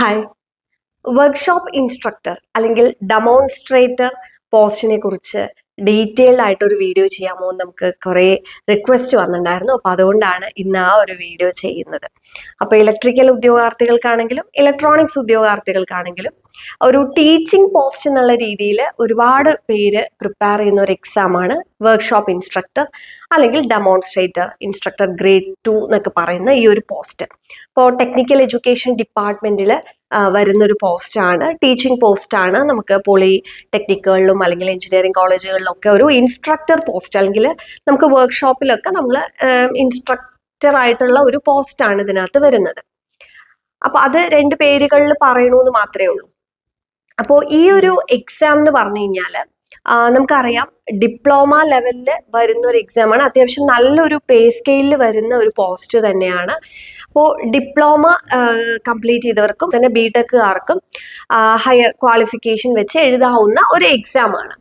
Hi. Workshop instructor അല്ലെങ്കിൽ demonstrator പോസ്റ്റിനെ കുറിച്ച് detailed ആയിട്ട് ഒരു വീഡിയോ ചെയ്യാമോ എന്ന് നമുക്ക് കുറേ റിക്വസ്റ്റ് വന്നിട്ടുണ്ടായിരുന്നു. അപ്പോൾ അതുകൊണ്ടാണ് ഇന്ന് ആ ഒരു വീഡിയോ ചെയ്യുന്നത്. അപ്പോൾ ഇലക്ട്രിക്കൽ ഉദ്യോഗാർത്ഥികൾക്കാണെങ്കിലും ഇലക്ട്രോണിക്സ് ഉദ്യോഗാർത്ഥികൾക്കാണെങ്കിലും ഒരു ടീച്ചിങ് പോസ്റ്റ് എന്നുള്ള രീതിയിൽ ഒരുപാട് പേര് പ്രിപ്പയർ ചെയ്യുന്ന ഒരു എക്സാമാണ് വർക്ക്ഷോപ്പ് ഇൻസ്ട്രക്ടർ അല്ലെങ്കിൽ ഡെമോൺസ്ട്രേറ്റർ ഇൻസ്ട്രക്ടർ ഗ്രേഡ് 2 എന്നൊക്കെ പറയുന്ന ഈ ഒരു പോസ്റ്റ്. ഇപ്പോൾ ടെക്നിക്കൽ എഡ്യൂക്കേഷൻ ഡിപ്പാർട്ട്മെന്റിൽ വരുന്നൊരു പോസ്റ്റാണ്, ടീച്ചിങ് പോസ്റ്റാണ്. നമുക്ക് പോളി ടെക്നിക്കുകളിലും അല്ലെങ്കിൽ എഞ്ചിനീയറിംഗ് കോളേജുകളിലും ഒക്കെ ഒരു ഇൻസ്ട്രക്ടർ പോസ്റ്റ് അല്ലെങ്കിൽ നമുക്ക് വർക്ക്ഷോപ്പിലൊക്കെ നമ്മൾ ഇൻസ്ട്രക്ടർ ആയിട്ടുള്ള ഒരു പോസ്റ്റാണ് ഇതിനകത്ത് വരുന്നത്. അപ്പൊ അത് രണ്ട് പേരുകളിൽ പറയണമെന്ന് മാത്രമേ ഉള്ളൂ. അപ്പോൾ ഈ ഒരു എക്സാം എന്ന് പറഞ്ഞു കഴിഞ്ഞാൽ നമുക്കറിയാം ഡിപ്ലോമ ലെവലിൽ വരുന്ന ഒരു എക്സാമാണ്. അത്യാവശ്യം നല്ലൊരു പേ സ്കെയിലിൽ വരുന്ന ഒരു പോസ്റ്റ് തന്നെയാണ്. അപ്പോൾ ഡിപ്ലോമ കംപ്ലീറ്റ് ചെയ്തവർക്കും തന്നെ ബിടെക്കുകാർക്കും ഹയർ ക്വാളിഫിക്കേഷൻ വെച്ച് എഴുതാവുന്ന ഒരു എക്സാമാണ്.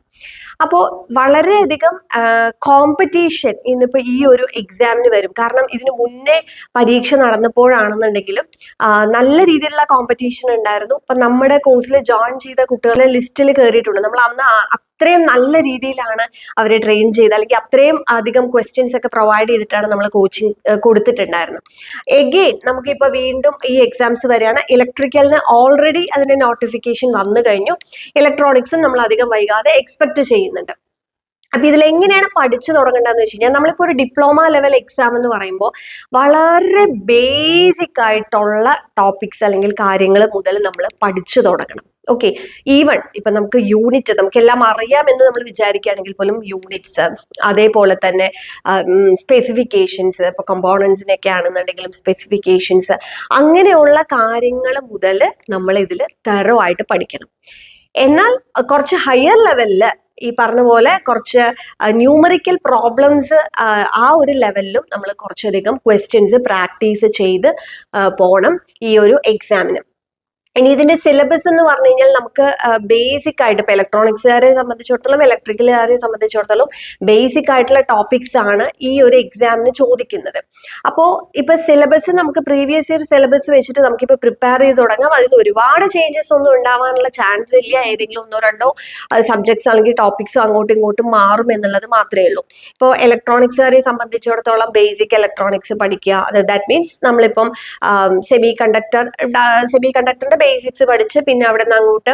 അപ്പോൾ വളരെയധികം കോമ്പറ്റീഷൻ ഇന്നിപ്പോൾ ഈ ഒരു എക്സാമിന് വരും. കാരണം ഇതിനു മുന്നേ പരീക്ഷ നടന്നപ്പോഴാണെന്നുണ്ടെങ്കിലും നല്ല രീതിയിലുള്ള കോമ്പറ്റീഷൻ ഉണ്ടായിരുന്നു. അപ്പം നമ്മുടെ കോഴ്സിൽ ജോയിൻ ചെയ്ത കുട്ടികളുടെ ലിസ്റ്റിൽ കയറിയിട്ടുണ്ട്. നമ്മൾ അന്ന് അത്രയും നല്ല രീതിയിലാണ് അവരെ ട്രെയിൻ ചെയ്ത്, അല്ലെങ്കിൽ അത്രയും അധികം ക്വസ്റ്റ്യൻസ് ഒക്കെ പ്രൊവൈഡ് ചെയ്തിട്ടാണ് നമ്മൾ കോച്ചിങ് കൊടുത്തിട്ടുണ്ടായിരുന്നത്. എഗെയിൻ നമുക്കിപ്പോൾ വീണ്ടും ഈ എക്സാംസ് വരികയാണ്. ഇലക്ട്രിക്കലിന് ഓൾറെഡി അതിന്റെ നോട്ടിഫിക്കേഷൻ വന്നു കഴിഞ്ഞു. ഇലക്ട്രോണിക്സും നമ്മൾ അധികം വൈകാതെ എക്സ്പെക്ട് ചെയ്യുന്നുണ്ട്. അപ്പൊ ഇതിൽ എങ്ങനെയാണ് പഠിച്ചു തുടങ്ങേണ്ടതെന്ന് വെച്ച് കഴിഞ്ഞാൽ, നമ്മളിപ്പോൾ ഒരു ഡിപ്ലോമ ലെവൽ എക്സാം എന്ന് പറയുമ്പോൾ വളരെ ബേസിക് ആയിട്ടുള്ള ടോപ്പിക്സ് അല്ലെങ്കിൽ കാര്യങ്ങൾ മുതൽ നമ്മൾ പഠിച്ചു തുടങ്ങണം. ഓക്കെ, ഈവൺ ഇപ്പൊ നമുക്ക് യൂണിറ്റ് നമുക്കെല്ലാം അറിയാമെന്ന് നമ്മൾ വിചാരിക്കുകയാണെങ്കിൽ പോലും യൂണിറ്റ്സ്, അതേപോലെ തന്നെ സ്പെസിഫിക്കേഷൻസ്, ഇപ്പൊ കമ്പോണൻസിനൊക്കെ ആണെന്നുണ്ടെങ്കിലും സ്പെസിഫിക്കേഷൻസ്, അങ്ങനെയുള്ള കാര്യങ്ങൾ മുതൽ നമ്മൾ ഇതിൽ തറവായിട്ട് പഠിക്കണം. എന്നാൽ കുറച്ച് ഹയർ ലെവലില് ഈ പറഞ്ഞ പോലെ കുറച്ച് ന്യൂമറിക്കൽ പ്രോബ്ലംസ് ആ ഒരു ലെവലിലും നമ്മൾ കുറച്ചധികം ക്വസ്റ്റ്യൻസ് പ്രാക്ടീസ് ചെയ്ത് പോകണം ഈ ഒരു എക്സാമിന്. ഇനി ഇതിന്റെ സിലബസ് എന്ന് പറഞ്ഞു കഴിഞ്ഞാൽ നമുക്ക് ബേസിക് ആയിട്ട് ഇപ്പൊ ഇലക്ട്രോണിക്സുകാരെ സംബന്ധിച്ചിടത്തോളം ഇലക്ട്രിക്കലുകാരെ സംബന്ധിച്ചിടത്തോളം ബേസിക് ആയിട്ടുള്ള ടോപ്പിക്സ് ആണ് ഈ ഒരു എക്സാമിന് ചോദിക്കുന്നത്. അപ്പോൾ ഇപ്പൊ സിലബസ് നമുക്ക് പ്രീവിയസ് ഇയർ സിലബസ് വെച്ചിട്ട് നമുക്കിപ്പോ പ്രിപ്പയർ ചെയ്ത് തുടങ്ങാം. അതിൽ ഒരുപാട് ചേഞ്ചസ് ഒന്നും ഉണ്ടാവാനുള്ള ചാൻസ് ഇല്ല. ഏതെങ്കിലും ഒന്നോ രണ്ടോ സബ്ജക്ട്സ് അല്ലെങ്കിൽ ടോപ്പിക്സോ അങ്ങോട്ടും ഇങ്ങോട്ടും മാറും എന്നുള്ളത് മാത്രമേ ഉള്ളൂ. ഇപ്പോൾ ഇലക്ട്രോണിക്സുകാരെ സംബന്ധിച്ചിടത്തോളം ബേസിക് ഇലക്ട്രോണിക്സ് പഠിക്കുക. ദാറ്റ് മീൻസ് നമ്മളിപ്പം സെമി കണ്ടക്ടറിന്റെ ബേസിക്സ് പഠിച്ച് പിന്നെ അവിടെ നിന്ന് അങ്ങോട്ട്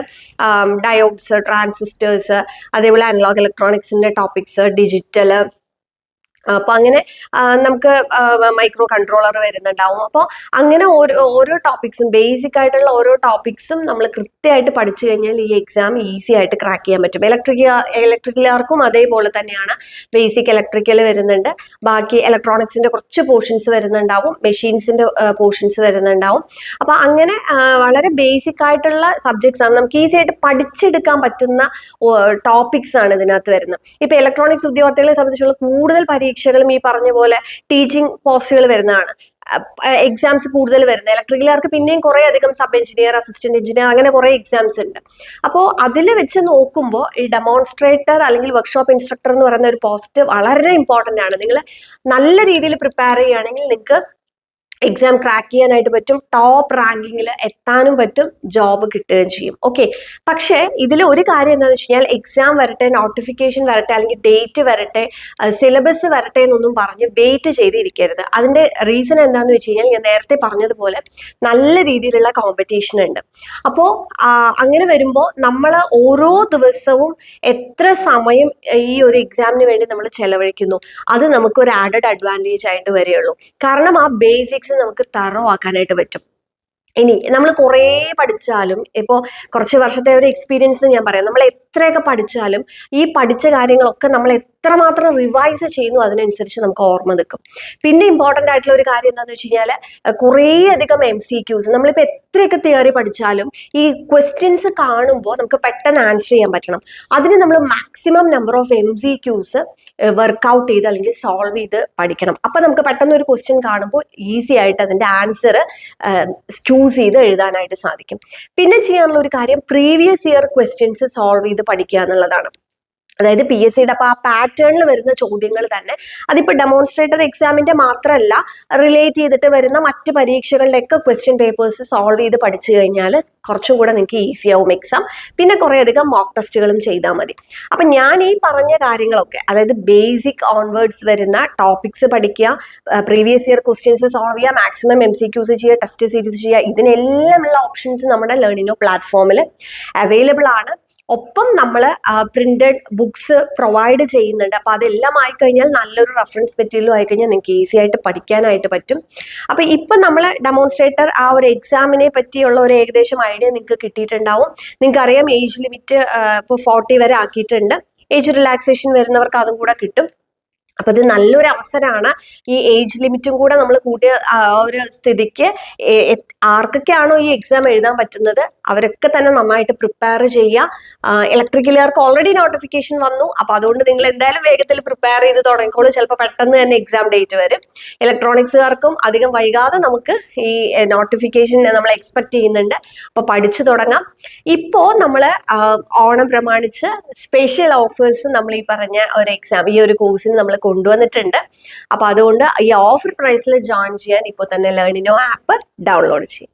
ഡയോഡ്സ്, ട്രാൻസിസ്റ്റേഴ്സ്, അതേപോലെ അനലോഗ് ഇലക്ട്രോണിക്സിന്റെ ടോപ്പിക്സ്, ഡിജിറ്റല്, അപ്പൊ അങ്ങനെ നമുക്ക് മൈക്രോ കൺട്രോളർ വരുന്നുണ്ടാവും. അപ്പോൾ അങ്ങനെ ഓരോ ടോപ്പിക്സും ബേസിക് ആയിട്ടുള്ള ഓരോ ടോപ്പിക്സും നമ്മൾ കൃത്യമായിട്ട് പഠിച്ചു കഴിഞ്ഞാൽ ഈ എക്സാം ഈസി ആയിട്ട് ക്രാക്ക് ചെയ്യാൻ പറ്റും. ഇലക്ട്രിക്കലുകാർക്കും അതേപോലെ തന്നെയാണ്. ബേസിക് ഇലക്ട്രിക്കൽ വരുന്നുണ്ട്, ബാക്കി ഇലക്ട്രോണിക്സിന്റെ കുറച്ച് പോർഷൻസ് വരുന്നുണ്ടാവും, മെഷീൻസിന്റെ പോർഷൻസ് വരുന്നുണ്ടാവും. അപ്പൊ അങ്ങനെ വളരെ ബേസിക് ആയിട്ടുള്ള സബ്ജക്ട്സ് ആണ്, നമുക്ക് ഈസി ആയിട്ട് പഠിച്ചെടുക്കാൻ പറ്റുന്ന ടോപ്പിക്സ് ആണ് ഇതിനകത്ത് വരുന്നത്. ഇപ്പൊ ഇലക്ട്രോണിക്സ് ഉദ്യോഗാർത്ഥികളെ സംബന്ധിച്ചുള്ള കൂടുതൽ പരീക്ഷകളും ഈ പറഞ്ഞ പോലെ ടീച്ചിങ് പോസ്റ്റുകൾ വരുന്നതാണ്. എക്സാംസ് കൂടുതൽ വരുന്നത് ഇലക്ട്രിക്കലുകാർക്ക് പിന്നെയും കുറെ അധികം സബ് എഞ്ചിനീയർ, അസിസ്റ്റന്റ് എഞ്ചിനീയർ, അങ്ങനെ കുറെ എക്സാംസ് ഉണ്ട്. അപ്പോൾ അതിൽ വെച്ച് നോക്കുമ്പോൾ ഈ ഡെമോൺസ്ട്രേറ്റർ അല്ലെങ്കിൽ വർക്ക്ഷോപ്പ് ഇൻസ്ട്രക്ടർ എന്ന് പറയുന്ന ഒരു പോസ്റ്റ് വളരെ ഇമ്പോർട്ടന്റ് ആണ്. നിങ്ങൾ നല്ല രീതിയിൽ പ്രിപ്പയർ ചെയ്യുകയാണെങ്കിൽ നിങ്ങൾക്ക് എക്സാം ക്രാക്ക് ചെയ്യാനായിട്ട് പറ്റും, ടോപ്പ് റാങ്കിങ്ങിൽ എത്താനും പറ്റും, ജോബ് കിട്ടുകയും ചെയ്യും. ഓക്കെ, പക്ഷേ ഇതിൽ ഒരു കാര്യം എന്താണെന്ന് വെച്ച് കഴിഞ്ഞാൽ, എക്സാം വരട്ടെ, നോട്ടിഫിക്കേഷൻ വരട്ടെ, അല്ലെങ്കിൽ ഡേറ്റ് വരട്ടെ, സിലബസ് വരട്ടെ എന്നൊന്നും പറഞ്ഞ് വെയിറ്റ് ചെയ്തിരിക്കരുത്. അതിന്റെ റീസൺ എന്താണെന്ന് വെച്ച് കഴിഞ്ഞാൽ, ഞാൻ നേരത്തെ പറഞ്ഞതുപോലെ നല്ല രീതിയിലുള്ള കോമ്പറ്റീഷൻ ഉണ്ട്. അപ്പോൾ അങ്ങനെ വരുമ്പോൾ നമ്മൾ ഓരോ ദിവസവും എത്ര സമയം ഈ ഒരു എക്സാമിന് വേണ്ടി നമ്മൾ ചെലവഴിക്കുന്നു, അത് നമുക്ക് ഒരു ആഡഡ് അഡ്വാൻറ്റേജ് ആയിട്ട് വരികയുള്ളൂ. കാരണം ആ ബേസിക്സ് നമുക്ക് തറോ ആക്കാനായിട്ട് പറ്റും. ഇനി നമ്മൾ കുറേ പഠിച്ചാലും, ഇപ്പോൾ കുറച്ച് വർഷത്തെ ഒരു എക്സ്പീരിയൻസ് ഞാൻ പറയാം, നമ്മൾ എത്രയൊക്കെ പഠിച്ചാലും ഈ പഠിച്ച കാര്യങ്ങളൊക്കെ നമ്മൾ എത്രമാത്രം റിവൈസ് ചെയ്യുന്നു അതിനനുസരിച്ച് നമുക്ക് ഓർമ്മ നിൽക്കും. പിന്നെ ഇമ്പോർട്ടൻ്റ് ആയിട്ടുള്ള ഒരു കാര്യം എന്താണെന്ന് വെച്ച് കഴിഞ്ഞാൽ, കുറേ അധികം MCQs, നമ്മളിപ്പോൾ എത്രയൊക്കെ തിയറി പഠിച്ചാലും ഈ ക്വസ്റ്റ്യൻസ് കാണുമ്പോൾ നമുക്ക് പെട്ടെന്ന് ആൻസർ ചെയ്യാൻ പറ്റണം. അതിന് നമ്മൾ maximum number of MCQs work out ചെയ്ത് അല്ലെങ്കിൽ സോൾവ് ചെയ്ത് പഠിക്കണം. അപ്പൊ നമുക്ക് പെട്ടെന്ന് ഒരു ക്വസ്റ്റ്യൻ കാണുമ്പോൾ ഈസി ആയിട്ട് അതിന്റെ ആൻസർ ചൂസ് ചെയ്ത് എഴുതാനായിട്ട് സാധിക്കും. പിന്നെ ചെയ്യാനുള്ള ഒരു കാര്യം പ്രീവിയസ് ഇയർ ക്വസ്റ്റ്യൻസ് സോൾവ് ചെയ്ത് പഠിക്കുക എന്നുള്ളതാണ്. അതായത് PSCയുടെ അപ്പോൾ ആ പാറ്റേണിൽ വരുന്ന ചോദ്യങ്ങൾ തന്നെ അതിപ്പോൾ ഡെമോൺസ്ട്രേറ്റർ എക്സാമിന്റെ മാത്രമല്ല റിലേറ്റ് ചെയ്തിട്ട് വരുന്ന മറ്റ് പരീക്ഷകളുടെ ഒക്കെ ക്വസ്റ്റ്യൻ പേപ്പേഴ്സ് സോൾവ് ചെയ്ത് പഠിച്ചു കഴിഞ്ഞാൽ കുറച്ചും കൂടെ നിങ്ങൾക്ക് ഈസി ആവും എക്സാം. പിന്നെ കുറേ അധികം മോക്ക് ടെസ്റ്റുകളും ചെയ്താൽ മതി. അപ്പം ഞാൻ ഈ പറഞ്ഞ കാര്യങ്ങളൊക്കെ, അതായത് ബേസിക് ഓൺവേർഡ്സ് വരുന്ന ടോപ്പിക്സ് പഠിക്കുക, പ്രീവിയസ് ഇയർ ക്വസ്റ്റ്യൻസ് സോൾവ് ചെയ്യുക, മാക്സിമം MCQs ചെയ്യുക, ടെസ്റ്റ് സീരീസ് ചെയ്യുക, ഇതിനെല്ലാമുള്ള ഓപ്ഷൻസ് നമ്മുടെ ലേണിനോ പ്ലാറ്റ്ഫോമിൽ അവൈലബിൾ ആണ്. ഒപ്പം നമ്മൾ പ്രിന്റഡ് ബുക്സ് പ്രൊവൈഡ് ചെയ്യുന്നുണ്ട്. അപ്പോൾ അതെല്ലാം ആയിക്കഴിഞ്ഞാൽ നല്ലൊരു റെഫറൻസ് മെറ്റീരിയലും ആയിക്കഴിഞ്ഞാൽ നിങ്ങൾക്ക് ഈസി ആയിട്ട് പഠിക്കാനായിട്ട് പറ്റും. അപ്പോൾ ഇപ്പം നമ്മൾ ഡെമോൺസ്ട്രേറ്റർ ആ ഒരു എക്സാമിനെ പറ്റിയുള്ള ഒരു ഏകദേശം ഐഡിയ നിങ്ങൾക്ക് കിട്ടിയിട്ടുണ്ടാവും. നിങ്ങൾക്ക് അറിയാം ഏജ് ലിമിറ്റ് ഇപ്പോൾ 40 വരെ ആക്കിയിട്ടുണ്ട്. ഏജ് റിലാക്സേഷൻ വരുന്നവർക്ക് അതും കൂടെ കിട്ടും. അപ്പൊ ഇത് നല്ലൊരു അവസരമാണ്. ഈ ഏജ് ലിമിറ്റും കൂടെ നമ്മൾ കൂട്ടിയ ഒരു സ്ഥിതിക്ക് ആർക്കൊക്കെയാണോ ഈ എക്സാം എഴുതാൻ പറ്റുന്നത് അവരൊക്കെ തന്നെ നന്നായിട്ട് പ്രിപ്പയർ ചെയ്യുക. ഇലക്ട്രിക്കലുകാർക്ക് ഓൾറെഡി നോട്ടിഫിക്കേഷൻ വന്നു. അപ്പൊ അതുകൊണ്ട് നിങ്ങൾ എന്തായാലും വേഗത്തിൽ പ്രിപ്പയർ ചെയ്ത് തുടങ്ങിക്കോളൂ. ചിലപ്പോൾ പെട്ടെന്ന് തന്നെ എക്സാം ഡേറ്റ് വരും. ഇലക്ട്രോണിക്സുകാർക്കും അധികം വൈകാതെ നമുക്ക് ഈ നോട്ടിഫിക്കേഷൻ നമ്മൾ എക്സ്പെക്ട് ചെയ്യുന്നുണ്ട്. അപ്പൊ പഠിച്ചു തുടങ്ങാം. ഇപ്പോ നമ്മൾ ഓണം പ്രമാണിച്ച് സ്പെഷ്യൽ ഓഫേഴ്സ് നമ്മൾ ഈ പറഞ്ഞ ഒരു എക്സാം ഈ ഒരു കോഴ്സിന് നമ്മൾ കൊണ്ടുവന്നിട്ടുണ്ട്. അപ്പൊ അതുകൊണ്ട് ഈ ഓഫർ പ്രൈസിൽ ജോയിൻ ചെയ്യാൻ ഇപ്പോൾ തന്നെ ലേണിനോ ആപ്പ് ഡൗൺലോഡ് ചെയ്യും.